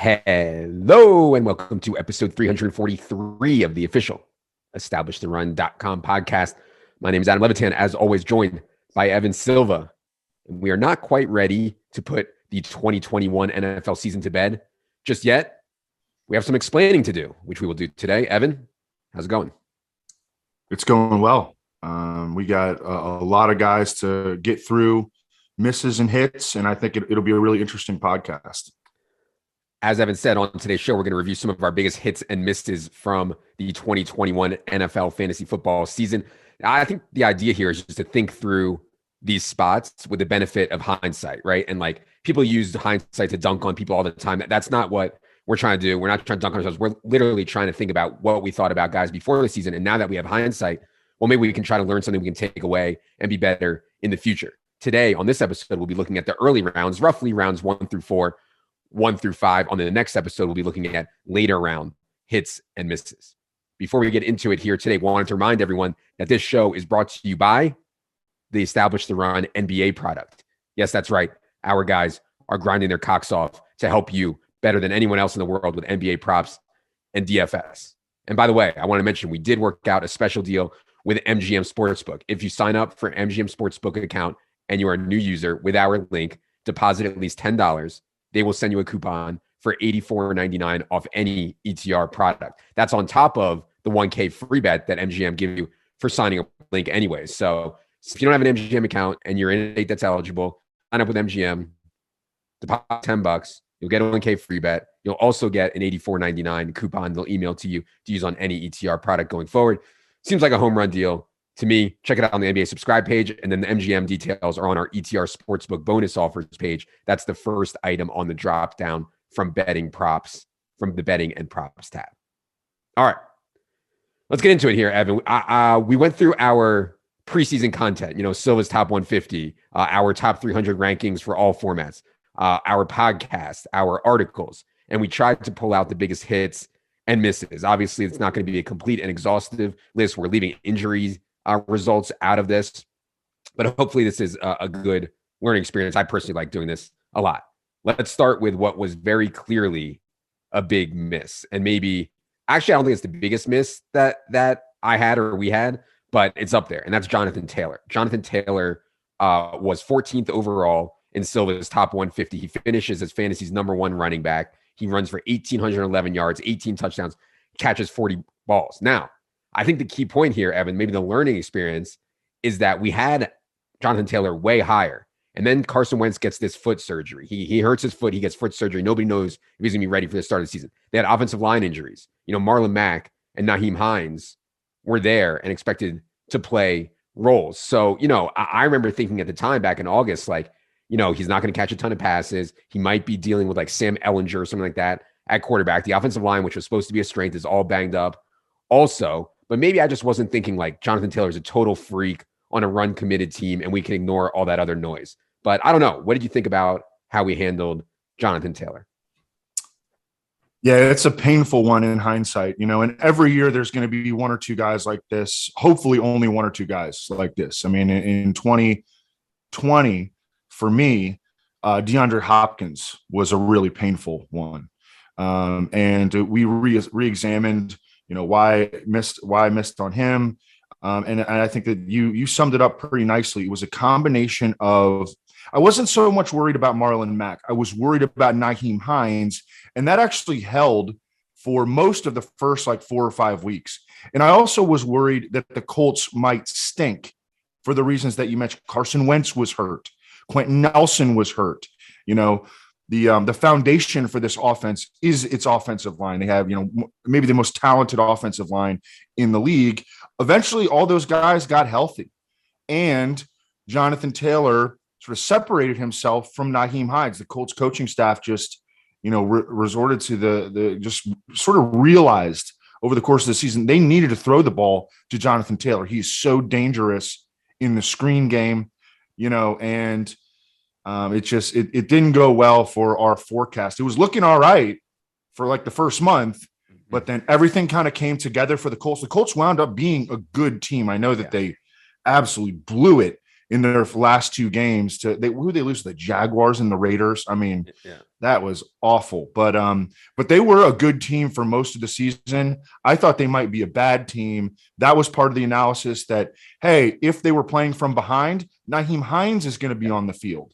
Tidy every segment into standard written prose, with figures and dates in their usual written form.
Hello and welcome to episode 343 of the official EstablishTheRun.com podcast. My name is Adam Levitan, as always, joined by Evan Silva. And we are not quite ready to put the 2021 NFL season to bed just yet. We have some explaining to do, which we will do today. Evan, how's it going? It's going well. We got a lot of guys to get through, misses and hits, and I think it'll be a really interesting podcast. As Evan said, on today's show, we're going to review some of our biggest hits and misses from the 2021 NFL fantasy football season. I think the idea here is just to think through these spots with the benefit of hindsight, right? And like people use hindsight to dunk on people all the time. That's not what we're trying to do. We're not trying to dunk on ourselves. We're literally trying to think about what we thought about guys before the season. And now that we have hindsight, well, maybe we can try to learn something we can take away and be better in the future. Today, on this episode, we'll be looking at the early rounds, roughly rounds 1 through 4. 1 through 5. On the next episode, we'll be looking at later round hits and misses. Before we get into it here today, we wanted to remind everyone that this show is brought to you by the Establish the Run NBA product. Yes, that's right. Our guys are grinding their cocks off to help you better than anyone else in the world with NBA props and DFS. And by the way, I want to mention we did work out a special deal with MGM Sportsbook. If you sign up for MGM Sportsbook account and you are a new user with our link, deposit at least $10. They will send you a coupon for $84.99 off any ETR product. That's on top of the 1K free bet that MGM give you for signing up link anyways. So if you don't have an MGM account and you're in a state that's eligible, sign up with MGM, deposit $10, you'll get a 1K free bet. You'll also get an $84.99 coupon they'll email to you to use on any ETR product going forward. Seems like a home run deal to me. Check it out on the NBA subscribe page. And then the MGM details are on our ETR Sportsbook bonus offers page. That's the first item on the drop down from betting props, from the betting and props tab. All right, let's get into it here, Evan. We went through our preseason content, Silva's top 150, our top 300 rankings for all formats, our podcast, our articles, and we tried to pull out the biggest hits and misses. Obviously, it's not going to be a complete and exhaustive list. We're leaving injuries results out of this, but hopefully this is a good learning experience. I personally like doing this a lot. Let's start with what was very clearly a big miss, and maybe actually I don't think it's the biggest miss that I had or we had, but it's up there, and that's Jonathan Taylor. Jonathan Taylor was 14th overall in Silva's top 150. He finishes as fantasy's number 1 running back. He runs for 1,811 yards, 18 touchdowns, catches 40 balls. Now, I think the key point here, Evan, maybe the learning experience, is that we had Jonathan Taylor way higher. And then Carson Wentz gets this foot surgery. He hurts his foot. He gets foot surgery. Nobody knows if he's going to be ready for the start of the season. They had offensive line injuries. Marlon Mack and Nyheim Hines were there and expected to play roles. So, I remember thinking at the time back in August, like, he's not going to catch a ton of passes. He might be dealing with like Sam Ellinger or something like that at quarterback. The offensive line, which was supposed to be a strength, is all banged up also. But maybe I just wasn't thinking like Jonathan Taylor is a total freak on a run committed team and we can ignore all that other noise. But I don't know. What did you think about how we handled Jonathan Taylor? Yeah, it's a painful one in hindsight, and every year there's going to be 1 or 2 guys like this, hopefully only 1 or 2 guys like this. I mean, in 2020, for me, DeAndre Hopkins was a really painful one. And we re-examined why I missed on him. And I think that you summed it up pretty nicely. It was a combination of, I wasn't so much worried about Marlon Mack. I was worried about Nyheim Hines, and that actually held for most of the first 4 or 5 weeks. And I also was worried that the Colts might stink for the reasons that you mentioned. Carson Wentz was hurt. Quentin Nelson was hurt. The foundation for this offense is its offensive line. They have, maybe the most talented offensive line in the league. Eventually, all those guys got healthy, and Jonathan Taylor sort of separated himself from Nyheim Hines. The Colts coaching staff just, resorted to the just sort of realized over the course of the season they needed to throw the ball to Jonathan Taylor. He's so dangerous in the screen game, and it didn't go well for our forecast. It was looking all right for the first month, but then everything kind of came together for the Colts. The Colts wound up being a good team. I know that they absolutely blew it in their last two games to who they lose, the Jaguars and the Raiders. I mean, that was awful. But they were a good team for most of the season. I thought they might be a bad team. That was part of the analysis that, hey, if they were playing from behind, Nyheim Hines is going to be on the field.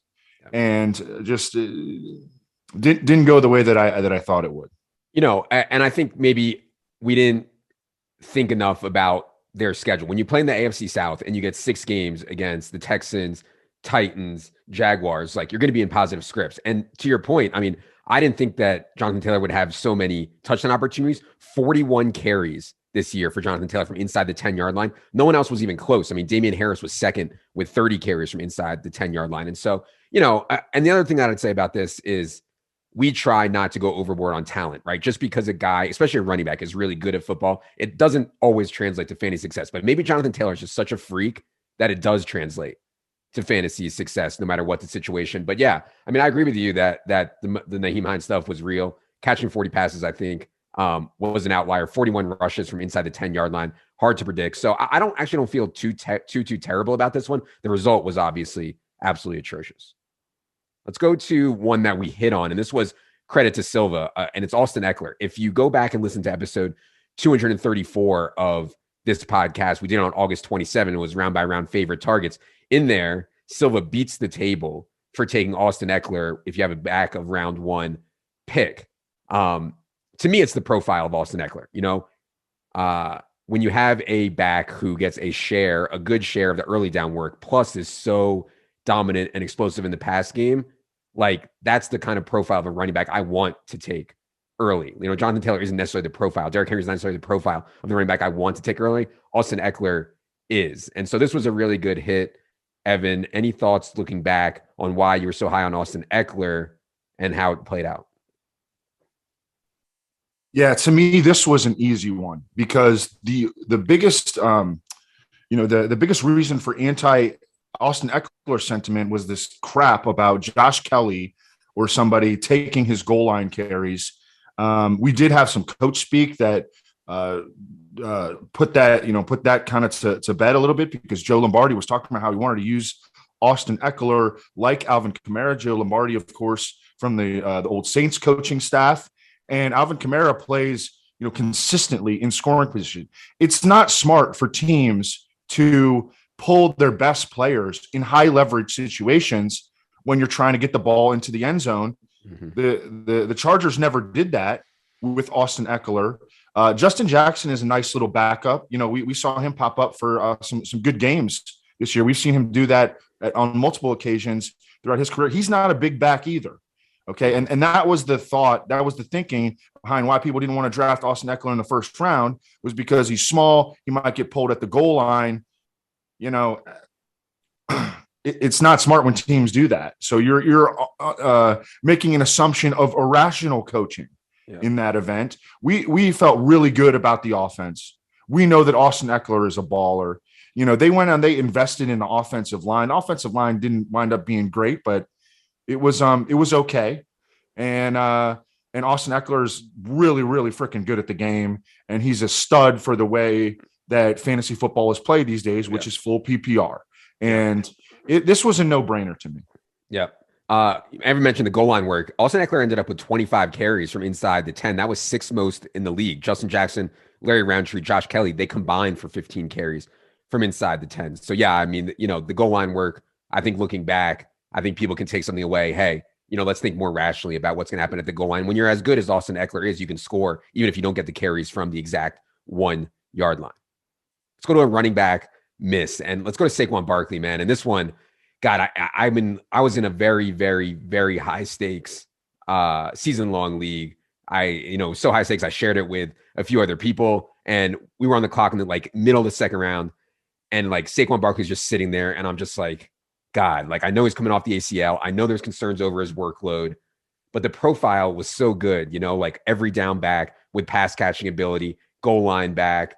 And just didn't go the way that I thought it would. And I think maybe we didn't think enough about their schedule. When you play in the AFC South and you get 6 games against the Texans, Titans, Jaguars, like you're going to be in positive scripts. And to your point, I mean, I didn't think that Jonathan Taylor would have so many touchdown opportunities. 41 carries this year for Jonathan Taylor from inside the 10-yard line. No one else was even close. I mean, Damian Harris was second with 30 carries from inside the 10-yard line. And so, and the other thing that I'd say about this is we try not to go overboard on talent, right? Just because a guy, especially a running back, is really good at football, it doesn't always translate to fantasy success. But maybe Jonathan Taylor is just such a freak that it does translate to fantasy success, no matter what the situation. But yeah, I mean, I agree with you that the Nyheim Hines stuff was real. Catching 40 passes, I think, was an outlier. 41 rushes from inside the 10-yard line, hard to predict. So I don't feel too terrible about this one. The result was obviously absolutely atrocious. Let's go to one that we hit on, and this was credit to Silva, and it's Austin Ekeler. If you go back and listen to episode 234 of this podcast, we did it on August 27. It was round by round favorite targets. In there, Silva beats the table for taking Austin Ekeler if you have a back of round 1 pick. To me, it's the profile of Austin Ekeler. When you have a back who gets a good share of the early down work, plus is so dominant and explosive in the pass game, like that's the kind of profile of a running back I want to take early. Jonathan Taylor isn't necessarily the profile. Derrick Henry is not necessarily the profile of the running back I want to take early. Austin Ekeler is. And so this was a really good hit. Evan, any thoughts looking back on why you were so high on Austin Ekeler and how it played out? Yeah, to me, this was an easy one because the biggest, the biggest reason for Austin Ekeler sentiment was this crap about Josh Kelly or somebody taking his goal line carries. We did have some coach speak that put that kind of to bed a little bit because Joe Lombardi was talking about how he wanted to use Austin Ekeler like Alvin Kamara. Joe Lombardi, of course, from the old Saints coaching staff, and Alvin Kamara plays consistently in scoring position. It's not smart for teams to pull their best players in high leverage situations when you're trying to get the ball into the end zone. Mm-hmm. The Chargers never did that with Austin Ekeler. Justin Jackson is a nice little backup. We saw him pop up for some good games this year. We've seen him do that on multiple occasions throughout his career. He's not a big back either. Okay. And that was the thought, that was the thinking behind why people didn't want to draft Austin Ekeler in the first round, was because he's small. He might get pulled at the goal line. It's not smart when teams do that. So you're making an assumption of irrational coaching in that event. We felt really good about the offense. We know that Austin Ekeler is a baller. They went and they invested in the offensive line. The offensive line didn't wind up being great, but it was okay. And Austin Ekeler is really, really freaking good at the game. And he's a stud for the way that fantasy football is played these days, which is full PPR. And this was a no-brainer to me. Yeah. Evan mentioned the goal line work. Austin Ekeler ended up with 25 carries from inside the 10. That was 6th most in the league. Justin Jackson, Larry Roundtree, Josh Kelly, they combined for 15 carries from inside the 10. So yeah, I mean, the goal line work, I think looking back, I think people can take something away. Hey, let's think more rationally about what's going to happen at the goal line. When you're as good as Austin Ekeler is, you can score even if you don't get the carries from the exact 1-yard line. Let's go to a running back miss, and let's go to Saquon Barkley, man. And this one, God, I was in a very, very, very high stakes season-long league. So high stakes, I shared it with a few other people, and we were on the clock in the middle of the second round, and Saquon Barkley's just sitting there, and I'm just like, God, I know he's coming off the ACL. I know there's concerns over his workload, but the profile was so good, every down back with pass catching ability, goal line back,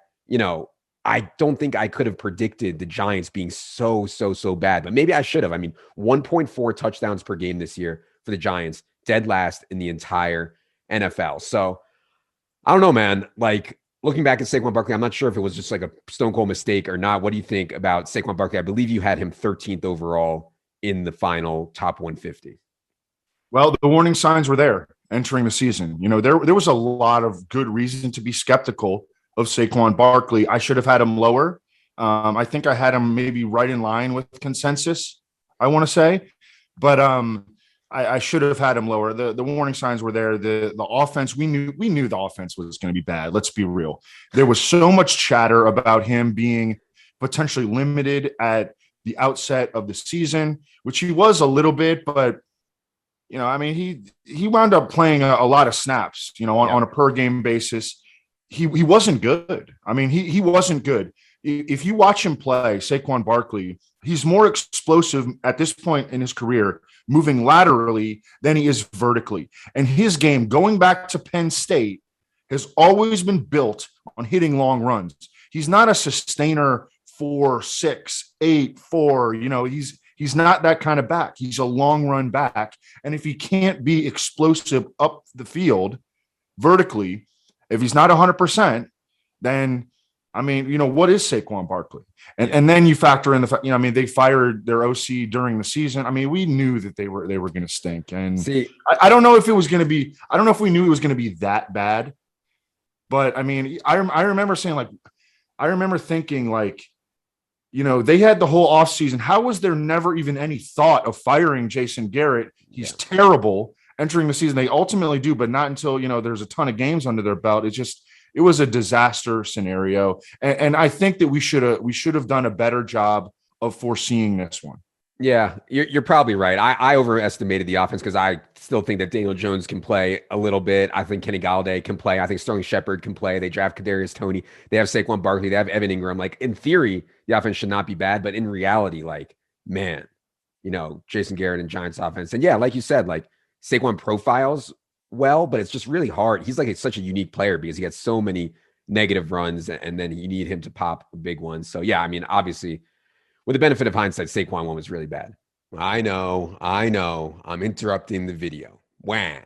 I don't think I could have predicted the Giants being so bad, but maybe I should have. I mean, 1.4 touchdowns per game this year for the Giants, dead last in the entire NFL. So I don't know, man. looking back at Saquon Barkley, I'm not sure if it was just like a stone cold mistake or not. What do you think about Saquon Barkley? I believe you had him 13th overall in the final top 150. Well, the warning signs were there entering the season. You know, there was a lot of good reason to be skeptical of Saquon Barkley. I should have had him lower. I think I had him maybe right in line with consensus, I want to say. But I should have had him lower. The warning signs were there. The offense, we knew the offense was going to be bad. Let's be real. There was so much chatter about him being potentially limited at the outset of the season, which he was a little bit, but you know, I mean, he wound up playing a lot of snaps, you know, on a per game basis. He wasn't good. I mean, he wasn't good. If you watch him play, Saquon Barkley, he's more explosive at this point in his career, moving laterally than he is vertically. And his game, going back to Penn State, has always been built on hitting long runs. He's not a sustainer 4, 6, 8, 4. You know, he's not that kind of back. He's a long run back. And if he can't be explosive up the field vertically, if he's not 100%, then I mean, you know, what is Saquon Barkley? And then you factor in the fact, you know, I mean, they fired their OC during the season. I mean, we knew that they were going to stink. And see, I don't know if it was going to be, I don't know if we knew it was going to be that bad. But I mean, I remember saying, like, I remember thinking, like, you know, they had the whole offseason. How was there never even any thought of firing Jason Garrett? He's terrible entering the season. They ultimately do, but not until, you know, there's a ton of games under their belt. It was a disaster scenario. And I think that we should have done a better job of foreseeing this one. Yeah, you're probably right. I overestimated the offense because I still think that Daniel Jones can play a little bit. I think Kenny Galladay can play. I think Sterling Shepard can play. They draft Kadarius Toney. They have Saquon Barkley. They have Evan Ingram. Like, in theory, the offense should not be bad, but in reality, like, man, you know, Jason Garrett and Giants offense. And yeah, like you said, like, Saquon profiles well, but it's just really hard. He's like such a unique player because he has so many negative runs, and then you need him to pop a big one. So yeah, I mean, obviously, with the benefit of hindsight, Saquon one was really bad. I know. I'm interrupting the video. Wah.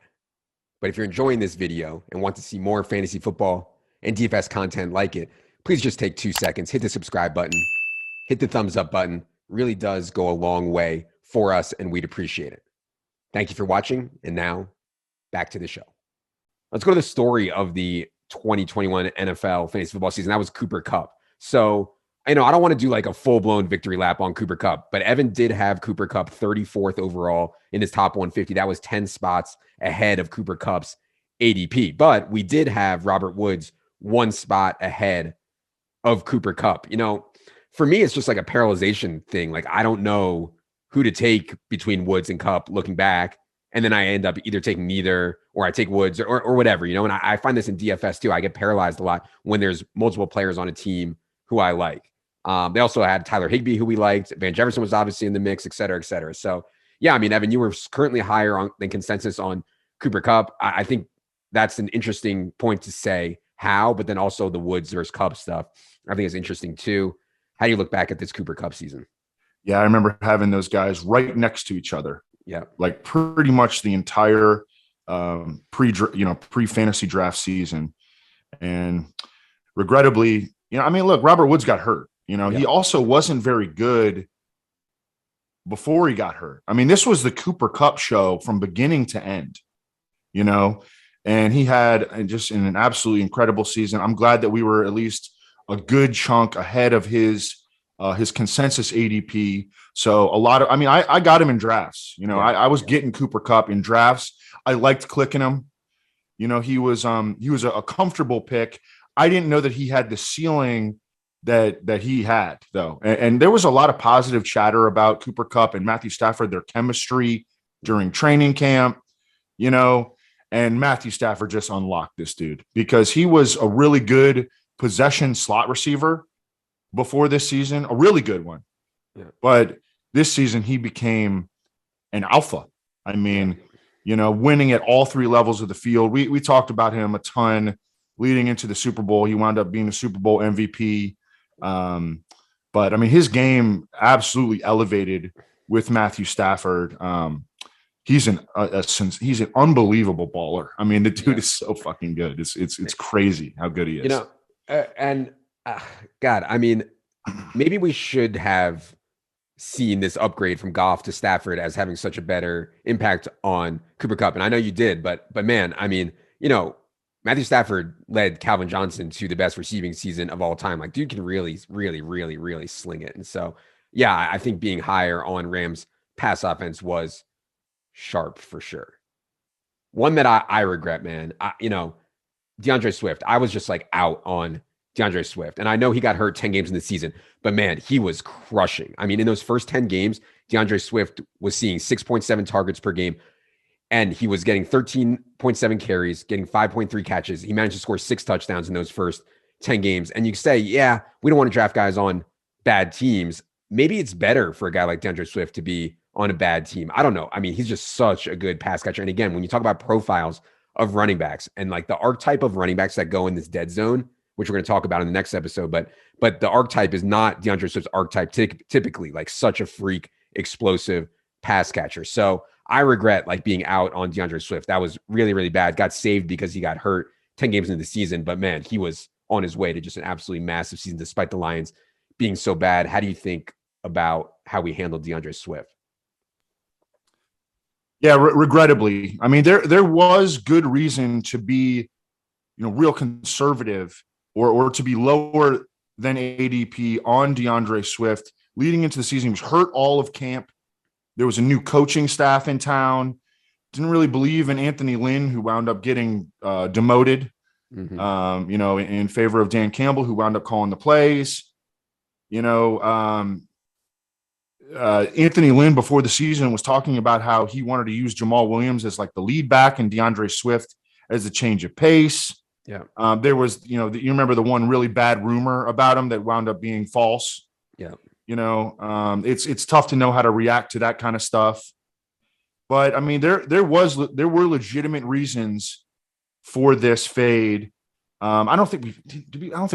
But if you're enjoying this video and want to see more fantasy football and DFS content like it, please just take 2 seconds, hit the subscribe button, hit the thumbs up button. Really does go a long way for us, and we'd appreciate it. Thank you for watching. And now back to the show. Let's go to the story of the 2021 NFL fantasy football season. That was Cooper Kupp. So, I know I don't want to do like a full-blown victory lap on Cooper Kupp, but Evan did have Cooper Kupp 34th overall in his top 150. That was 10 spots ahead of Cooper Kupp's ADP. But we did have Robert Woods 1 spot ahead of Cooper Kupp. You know, for me, it's just like a paralyzation thing. Like, I don't know who to take between Woods and Kupp looking back. And then I end up either taking neither, or I take Woods or whatever, you know. And I find this in DFS too. I get paralyzed a lot when there's multiple players on a team who I like. They also had Tyler Higbee, who we liked. Van Jefferson was obviously in the mix, et cetera, et cetera. So, yeah, I mean, Evan, you were currently higher than consensus on Cooper Kupp. I think that's an interesting point to say how, but then also the Woods versus Kupp stuff, I think is interesting too. How do you look back at this Cooper Kupp season? Yeah, I remember having those guys right next to each other. Yeah, like pretty much the entire pre-fantasy draft season. And regrettably, you know, I mean, look, Robert Woods got hurt. You know, he also wasn't very good before he got hurt. I mean, this was the Cooper Kupp show from beginning to end, you know, and he had just an absolutely incredible season. I'm glad that we were at least a good chunk ahead of his consensus ADP. So I got him in drafts. You know, I was getting Cooper Kupp in drafts. I liked clicking him. You know, he was a comfortable pick. I didn't know that he had the ceiling that he had, though. And there was a lot of positive chatter about Cooper Kupp and Matthew Stafford, their chemistry during training camp, you know, and Matthew Stafford just unlocked this dude because he was a really good possession slot receiver before this season, a really good one. Yeah. But this season he became an alpha. I mean, you know, winning at all 3 levels of the field. We talked about him a ton leading into the Super Bowl. He wound up being the Super Bowl MVP. But I mean, his game absolutely elevated with Matthew Stafford. He's an unbelievable baller. I mean, the dude is so fucking good. It's crazy how good he is. You know, And God, I mean, maybe we should have seen this upgrade from Goff to Stafford as having such a better impact on Cooper Kupp. And I know you did, but man, I mean, Matthew Stafford led Calvin Johnson to the best receiving season of all time. Like, dude can really, really, really, really sling it. And so, yeah, I think being higher on Rams pass offense was sharp for sure. One that I regret, man. DeAndre Swift. I was just like out on DeAndre Swift. And I know he got hurt 10 games in the season, but man, he was crushing. I mean, in those first 10 games, DeAndre Swift was seeing 6.7 targets per game, and he was getting 13.7 carries, getting 5.3 catches. He managed to score 6 touchdowns in those first 10 games. And you say, yeah, we don't want to draft guys on bad teams. Maybe it's better for a guy like DeAndre Swift to be on a bad team. I don't know. I mean, he's just such a good pass catcher. And again, when you talk about profiles of running backs and like the archetype of running backs that go in this dead zone, which we're going to talk about in the next episode, but the archetype is not DeAndre Swift's archetype typically, like such a freak, explosive pass catcher. So I regret like being out on DeAndre Swift. That was really, really bad. Got saved because he got hurt 10 games into the season, but man, he was on his way to just an absolutely massive season despite the Lions being so bad. How do you think about how we handled DeAndre Swift? Yeah, regrettably. I mean, there was good reason to be, real conservative or to be lower than ADP on DeAndre Swift leading into the season. He was hurt all of camp. There was a new coaching staff in town. Didn't really believe in Anthony Lynn, who wound up getting demoted, in favor of Dan Campbell, who wound up calling the plays. Anthony Lynn before the season was talking about how he wanted to use Jamal Williams as like the lead back and DeAndre Swift as a change of pace. Yeah. There was, you remember the one really bad rumor about him that wound up being false. Yeah. It's tough to know how to react to that kind of stuff. But I mean, there were legitimate reasons for this fade. I don't think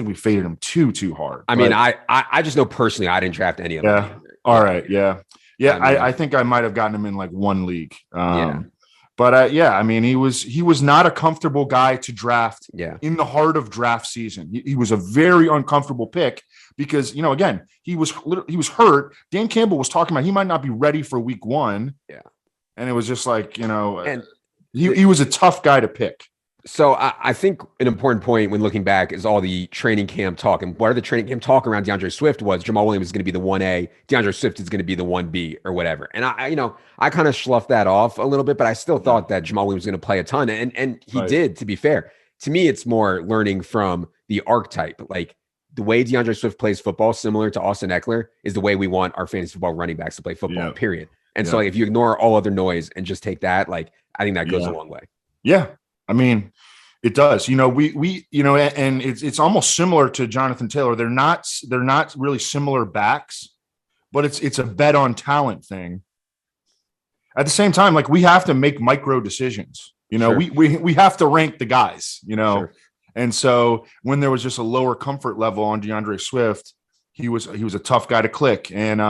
we faded him too hard. I mean, I just know personally I didn't draft any of them. Yeah. All right. Yeah. I think I might have gotten him in like one league. But I mean, he was not a comfortable guy to draft in the heart of draft season. He was a very uncomfortable pick because, again, he was hurt. Dan Campbell was talking about he might not be ready for week 1. Yeah. And it was just like, and he was a tough guy to pick. So I think an important point when looking back is all the training camp talk. And part of the training camp talk around DeAndre Swift was Jamal Williams is going to be the 1A, DeAndre Swift is going to be the 1B or whatever. And I kind of sloughed that off a little bit, but I still thought that Jamal Williams was going to play a ton. And he did, to be fair. To me, it's more learning from the archetype. Like the way DeAndre Swift plays football, similar to Austin Ekeler, is the way we want our fantasy football running backs to play football, period. And so like, if you ignore all other noise and just take that, like, I think that goes a long way. Yeah. I mean, it does. We and it's almost similar to Jonathan Taylor. They're not really similar backs, but it's a bet on talent thing. At the same time, like we have to make micro decisions. Sure. We have to rank the guys, Sure. And so when there was just a lower comfort level on DeAndre Swift, he was a tough guy to click. And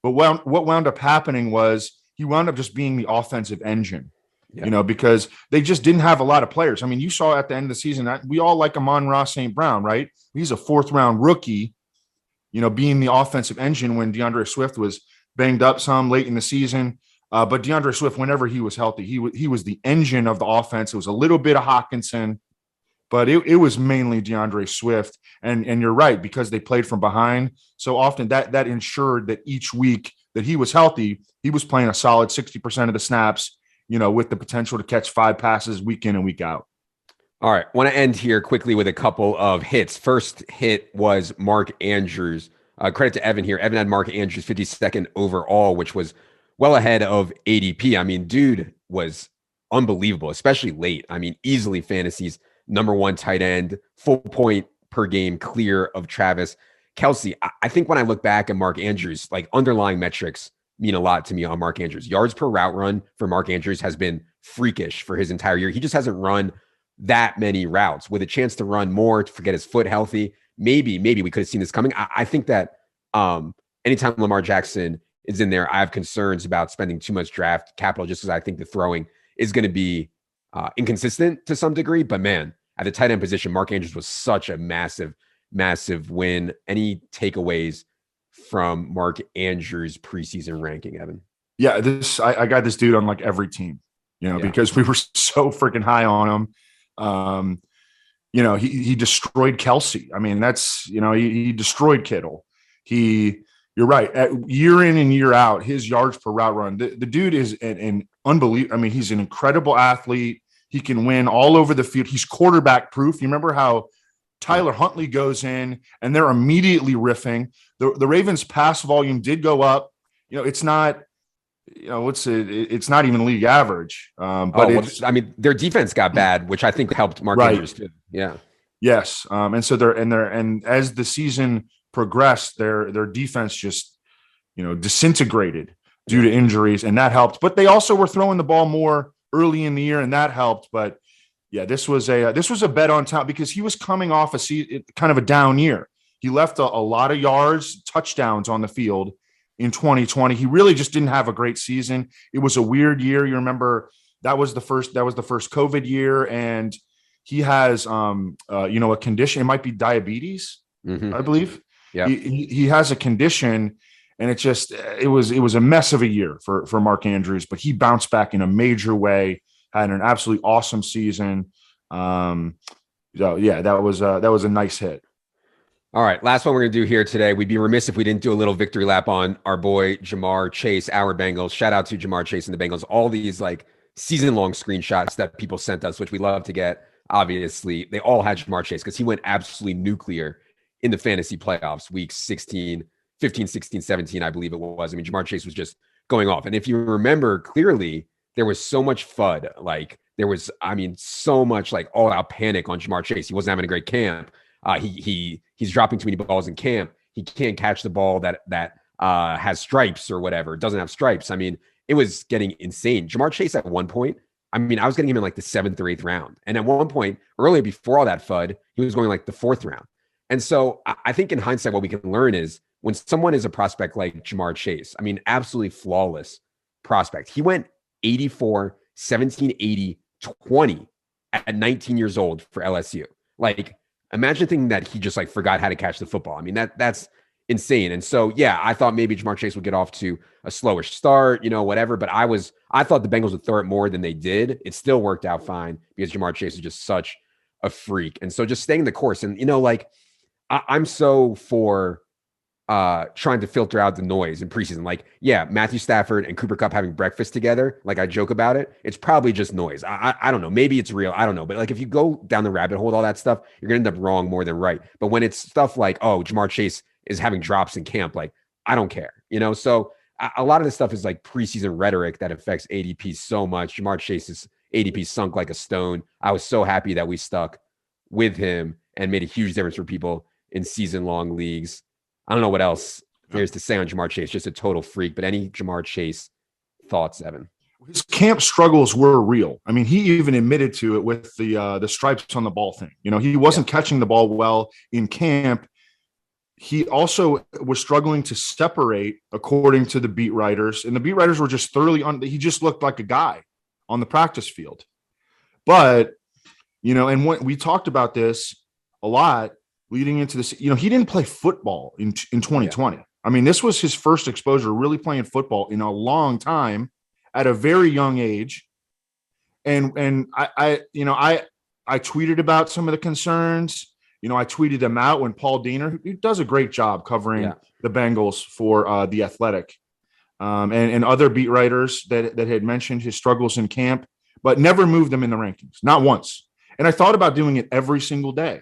but what wound up happening was he wound up just being the offensive engine. Yeah. Because they just didn't have a lot of players. I mean, you saw at the end of the season that we all like Amon-Ra St. Brown, right? He's a 4th round rookie, being the offensive engine when DeAndre Swift was banged up some late in the season. But DeAndre Swift, whenever he was healthy, he was the engine of the offense. It was a little bit of Hawkinson, but it was mainly DeAndre Swift. And you're right, because they played from behind so often that ensured that each week that he was healthy, he was playing a solid 60% of the snaps, with the potential to catch 5 passes week in and week out. All right. Want to end here quickly with a couple of hits. First hit was Mark Andrews. Credit to Evan here. Evan had Mark Andrews 52nd overall, which was well ahead of ADP. I mean, dude was unbelievable, especially late. I mean, easily fantasy's number 1 tight end, full point per game clear of Travis Kelce. I think when I look back at Mark Andrews, like underlying metrics mean a lot to me on Mark Andrews. Yards per route run for Mark Andrews has been freakish for his entire year. He just hasn't run that many routes with a chance to run more to get his foot healthy. Maybe we could have seen this coming. I think that anytime Lamar Jackson is in there, I have concerns about spending too much draft capital just because I think the throwing is going to be inconsistent to some degree. But man, at the tight end position, Mark Andrews was such a massive, massive win. Any takeaways from Mark Andrews' preseason ranking, Evan? Yeah, I got this dude on like every team, because we were so freaking high on him. He destroyed Kelsey. I mean, he destroyed Kittle. You're right. Year in and year out, his yards per route run. The dude is an unbelievable. I mean, he's an incredible athlete. He can win all over the field. He's quarterback proof. You remember how Tyler Huntley goes in and they're immediately riffing. The Ravens' pass volume did go up. It's not. It's not even league average. But their defense got bad, which I think helped Mark Andrews too. Yeah. Yes. And as the season progressed, their defense just, disintegrated due to injuries, and that helped. But they also were throwing the ball more early in the year, and that helped. But yeah, this was a bet on top because he was coming off kind of a down year. He left a lot of yards, touchdowns on the field in 2020. He really just didn't have a great season. It was a weird year. You remember that was the first COVID year, and he has a condition. It might be diabetes, I believe. Yeah. He has a condition, and it was a mess of a year for Mark Andrews, but he bounced back in a major way, had an absolutely awesome season. So yeah, that was a nice hit. All right, last one we're going to do here today. We'd be remiss if we didn't do a little victory lap on our boy Jamar Chase, our Bengals. Shout out to Jamar Chase and the Bengals. All these like season-long screenshots that people sent us, which we love to get. Obviously, they all had Jamar Chase because he went absolutely nuclear in the fantasy playoffs, weeks 15, 16, 17, I believe it was. I mean, Jamar Chase was just going off. And if you remember clearly, there was so much FUD. Like there was, so much like all-out panic on Jamar Chase. He wasn't having a great camp. He's dropping too many balls in camp. He can't catch the ball that has stripes or whatever. It doesn't have stripes. I mean, it was getting insane. Jamar Chase at one point, I was getting him in like the 7th or 8th round. And at one point, earlier before all that FUD, he was going like the 4th round. And so I think in hindsight, what we can learn is when someone is a prospect like Jamar Chase, absolutely flawless prospect. He went 84, 17, 80, 20 at 19 years old for LSU. Like, imagine thinking that he just like forgot how to catch the football. That's insane. And so, yeah, I thought maybe Jamar Chase would get off to a slower start, whatever. But I thought the Bengals would throw it more than they did. It still worked out fine because Jamar Chase is just such a freak. And so just staying the course. And, I'm so for trying to filter out the noise in preseason. Like, yeah, Matthew Stafford and Cooper Kupp having breakfast together, like I joke about it, it's probably just noise. I don't know. Maybe it's real. I don't know. But like if you go down the rabbit hole with all that stuff, you're going to end up wrong more than right. But when it's stuff like, oh, Jamar Chase is having drops in camp, like I don't care, So a lot of this stuff is like preseason rhetoric that affects ADP so much. Jamar Chase's ADP sunk like a stone. I was so happy that we stuck with him and made a huge difference for people in season-long leagues. I don't know what else there's to say on Jamar Chase. Just a total freak. But any Jamar Chase thoughts, Evan? His camp struggles were real. He even admitted to it with the stripes on the ball thing. He wasn't catching the ball well in camp. He also was struggling to separate, according to the beat writers. And the beat writers were just thoroughly he just looked like a guy on the practice field. But, and when we talked about this a lot, leading into this, he didn't play football in 2020. Yeah. This was his first exposure, really playing football in a long time at a very young age. And I tweeted about some of the concerns. I tweeted them out when Paul Diener, who does a great job covering the Bengals for The Athletic, and other beat writers that had mentioned his struggles in camp, but never moved them in the rankings, not once. And I thought about doing it every single day.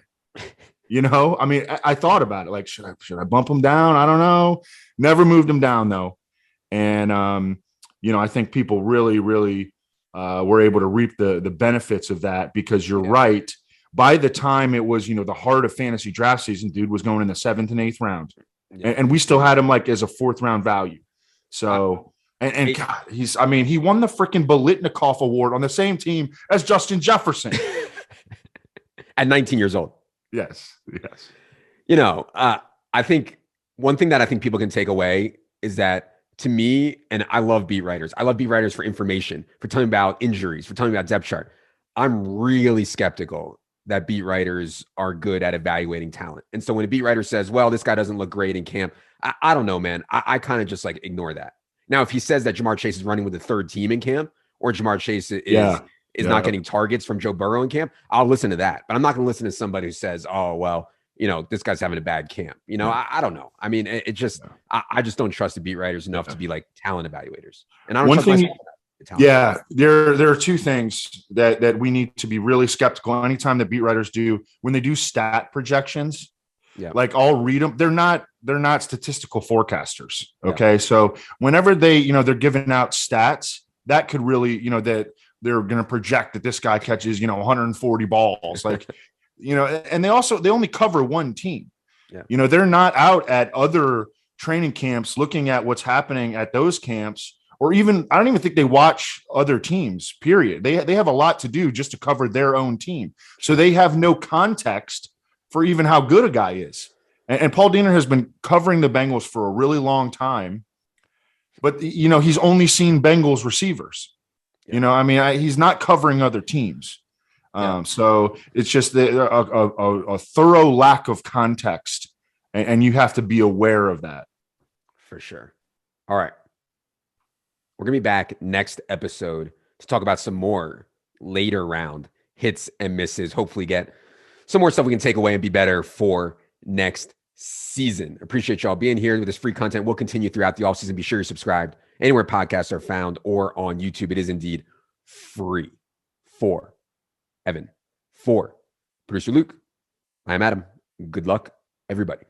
I thought about it. Like, should I bump him down? I don't know. Never moved him down though. And, I think people really, really were able to reap the benefits of that because you're right. By the time it was, the heart of fantasy draft season, dude was going in the 7th and 8th round. Yeah. And we still had him like as a 4th round value. So, God, he won the freaking Bolitnikoff Award on the same team as Justin Jefferson. At 19 years old. Yes. I think one thing that I think people can take away is that to me, and I love beat writers. I love beat writers for information, for telling about injuries, for telling about depth chart. I'm really skeptical that beat writers are good at evaluating talent. And so when a beat writer says, well, this guy doesn't look great in camp, I don't know, man. I kind of just like ignore that. Now, if he says that Jamar Chase is running with the third team in camp, or Jamar Chase is not getting targets from Joe Burrow in camp, I'll listen to that. But I'm not going to listen to somebody who says, oh, well, this guy's having a bad camp. I don't know. I mean, I just don't trust the beat writers enough to be like talent evaluators. And I don't trust myself. Yeah, there are two things that we need to be really skeptical anytime the beat writers do when they do stat projections. Yeah, like I'll read them. They're not statistical forecasters. Okay, yeah. So whenever they're giving out stats, that could really that they're going to project that this guy catches 140 balls, like and they only cover one team. Yeah. They're not out at other training camps looking at what's happening at those camps. Or even, I don't even think they watch other teams, period. They have a lot to do just to cover their own team. So they have no context for even how good a guy is. And Paul Diener has been covering the Bengals for a really long time. But, he's only seen Bengals receivers. Yeah. He's not covering other teams. Yeah. So it's just a thorough lack of context. And you have to be aware of that. For sure. All right. We're going to be back next episode to talk about some more later round hits and misses. Hopefully get some more stuff we can take away and be better for next season. Appreciate y'all being here with this free content. We'll continue throughout the offseason. Be sure you're subscribed anywhere podcasts are found or on YouTube. It is indeed free. For Evan, for producer Luke, I'm Adam. Good luck, everybody.